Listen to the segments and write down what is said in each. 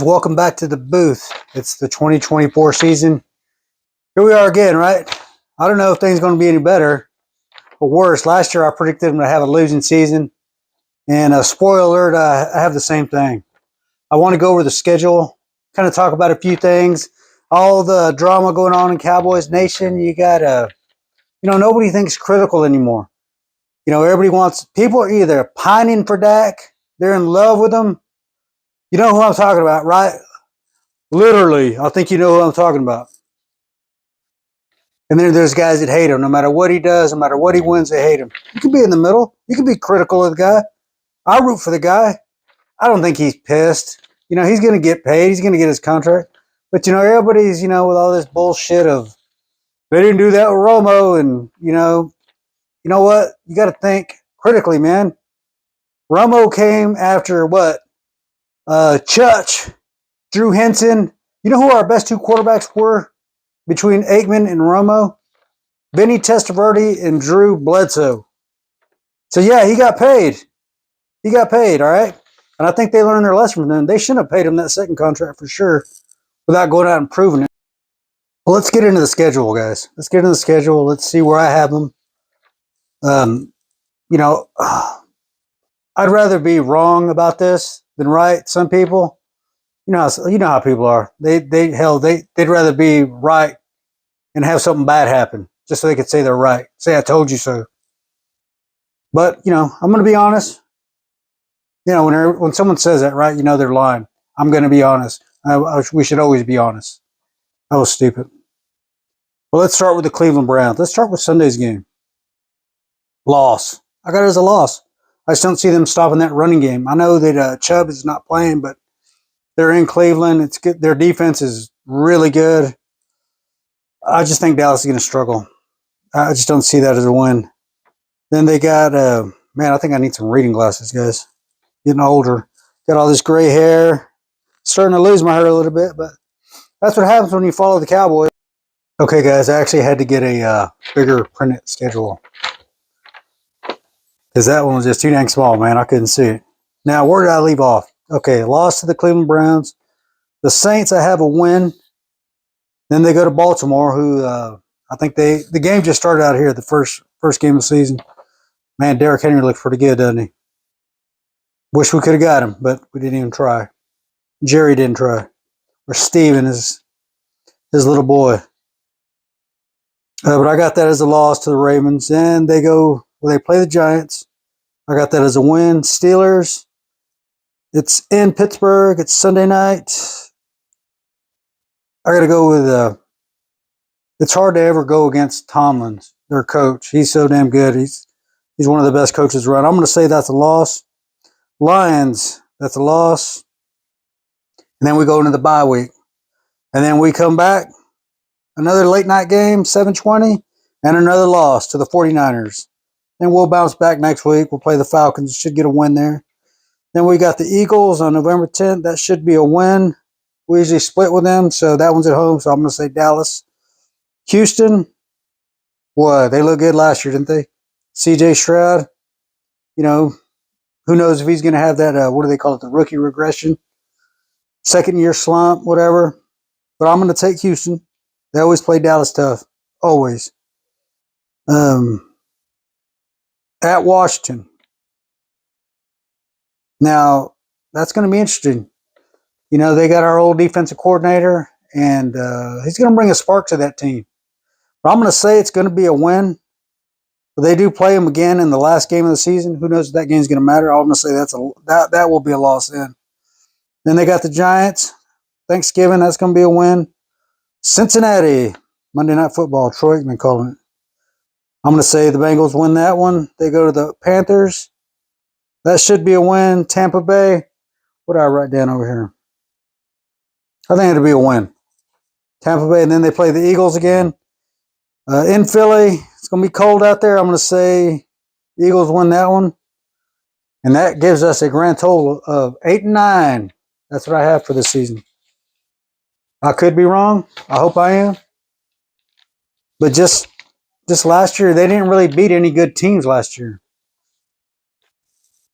Welcome back to the booth. It's the 2024 season. Here we are again, right? I don't know if things are going to be any better or worse. Last year I predicted them to have a losing season. And spoiler alert, I have the same thing. I want to go over the schedule, kind of talk about a few things. All the drama going on in Cowboys Nation. You got, nobody thinks critical anymore. Everybody wants, people are either pining for Dak, they're in love with him. You know who I'm talking about, right? Literally, I think you know who I'm talking about. And then there's guys that hate him. No matter what he does, no matter what he wins, they hate him. You can be in the middle. You can be critical of the guy. I root for the guy. I don't think he's pissed. He's going to get paid. He's going to get his contract. But, everybody's, with all this bullshit of they didn't do that with Romo. And, you know what? You got to think critically, man. Romo came after what? Chutch, Drew Henson. You know who our best two quarterbacks were between Aikman and Romo? Vinny Testaverde and Drew Bledsoe. So, yeah, he got paid. He got paid, all right? And I think they learned their lesson from them. They shouldn't have paid him that second contract for sure without going out and proving it. Well, let's get into the schedule, guys. Let's get into the schedule. Let's see where I have them. I'd rather be wrong about this than right. Some people, you know how people are. They'd rather be right and have something bad happen just so they could say they're right. Say I told you so. But I'm going to be honest. When someone says that, right, they're lying. I'm going to be honest. We should always be honest. That was stupid. Well, let's start with the Cleveland Browns. Let's start with Sunday's game. Loss. I got it as a loss. I just don't see them stopping that running game. I know that Chubb is not playing, but they're in Cleveland. It's good. Their defense is really good. I just think Dallas is going to struggle. I just don't see that as a win. Then they got, I think I need some reading glasses, guys. Getting older. Got all this gray hair. Starting to lose my hair a little bit, but that's what happens when you follow the Cowboys. Okay, guys, I actually had to get a bigger printed schedule because that one was just too dang small, man. I couldn't see it. Now, where did I leave off? Okay, loss to the Cleveland Browns. The Saints, I have a win. Then they go to Baltimore, who I think the game just started out here, the first game of the season. Man, Derrick Henry looks pretty good, doesn't he? Wish we could have got him, but we didn't even try. Jerry didn't try. Or Steven, his little boy. But I got that as a loss to the Ravens. And they play the Giants. I got that as a win. Steelers. It's in Pittsburgh. It's Sunday night. I got to go with, it's hard to ever go against Tomlin, their coach. He's so damn good. He's one of the best coaches around. I'm going to say that's a loss. Lions, that's a loss. And then we go into the bye week. And then we come back, another late night game, 7:20, and another loss to the 49ers. Then we'll bounce back next week. We'll play the Falcons. Should get a win there. Then we got the Eagles on November 10th. That should be a win. We usually split with them, so that one's at home, so I'm going to say Dallas. Houston, boy, they looked good last year, didn't they? C.J. Stroud, who knows if he's going to have that, what do they call it, the rookie regression? Second-year slump, whatever. But I'm going to take Houston. They always play Dallas tough. Always. At Washington. Now, that's going to be interesting. They got our old defensive coordinator, and he's going to bring a spark to that team. But I'm going to say it's going to be a win. But they do play them again in the last game of the season. Who knows if that game's going to matter? I'm going to say that will be a loss then. Then they got the Giants. Thanksgiving, that's going to be a win. Cincinnati, Monday Night Football. Troy Aikman calling it. I'm going to say the Bengals win that one. They go to the Panthers. That should be a win. Tampa Bay. What did I write down over here? I think it'll be a win. Tampa Bay, and then they play the Eagles again. In Philly, it's going to be cold out there. I'm going to say the Eagles win that one. And that gives us a grand total of 8-9. That's what I have for this season. I could be wrong. I hope I am. But just last year, they didn't really beat any good teams last year.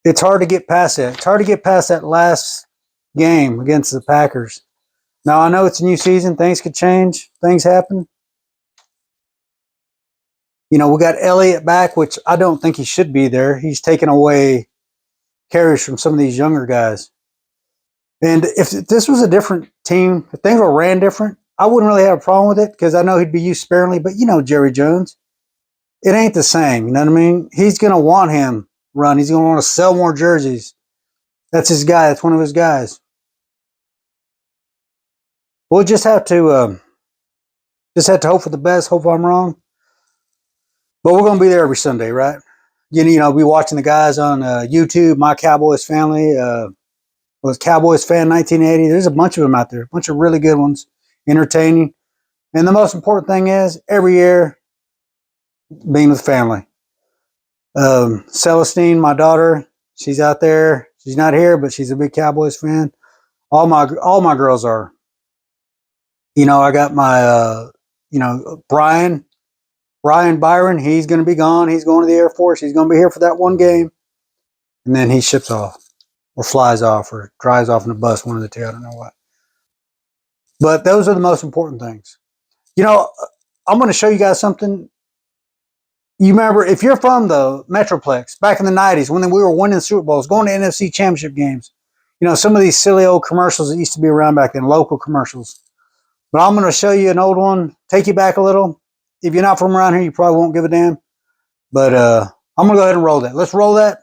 It's hard to get past that. It's hard to get past that last game against the Packers. Now, I know it's a new season. Things could change. Things happen. You know, we got Elliott back, which I don't think he should be there. He's taken away carries from some of these younger guys. And if this was a different team, if things were ran different, I wouldn't really have a problem with it because I know he'd be used sparingly. But you know, Jerry Jones, it ain't the same. You know what I mean? He's going to want him run. He's going to want to sell more jerseys. That's his guy. That's one of his guys. We'll just have to hope for the best. Hope I'm wrong. But we're going to be there every Sunday, right? You know, be watching the guys on YouTube. My Cowboys family was Cowboys fan 1980. There's a bunch of them out there. A bunch of really good ones, entertaining. And the most important thing is every year being with family. Celestine, my daughter, she's out there. She's not here, but she's a big Cowboys fan. All my girls are. You know, I got my Brian Byron. He's going to be gone. He's going to the Air Force. He's going to be here for that one game, and then he ships off, or flies off, or drives off in a bus. One of the two. I don't know what. But those are the most important things. You know, I'm going to show you guys something. You remember, if you're from the Metroplex, back in the 90s, when we were winning Super Bowls, going to NFC Championship games, you know, some of these silly old commercials that used to be around back then, local commercials. But I'm going to show you an old one, take you back a little. If you're not from around here, you probably won't give a damn. But I'm going to go ahead and roll that. Let's roll that.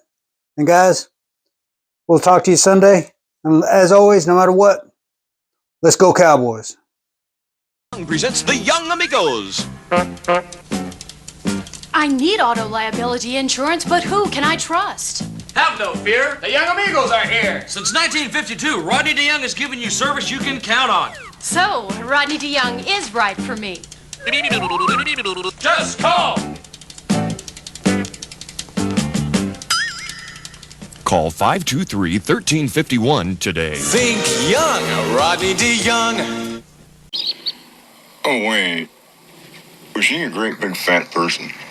And guys, we'll talk to you Sunday. And as always, no matter what, let's go Cowboys. Presents the Young Amigos. I need auto liability insurance, but who can I trust? Have no fear, the Young Amigos are here. Since 1952, Rodney DeYoung has given you service you can count on. So, Rodney DeYoung is right for me. Just call. Call 523-1351 today. Think young, Rodney DeYoung. Oh, wait. Was she a great big fat person?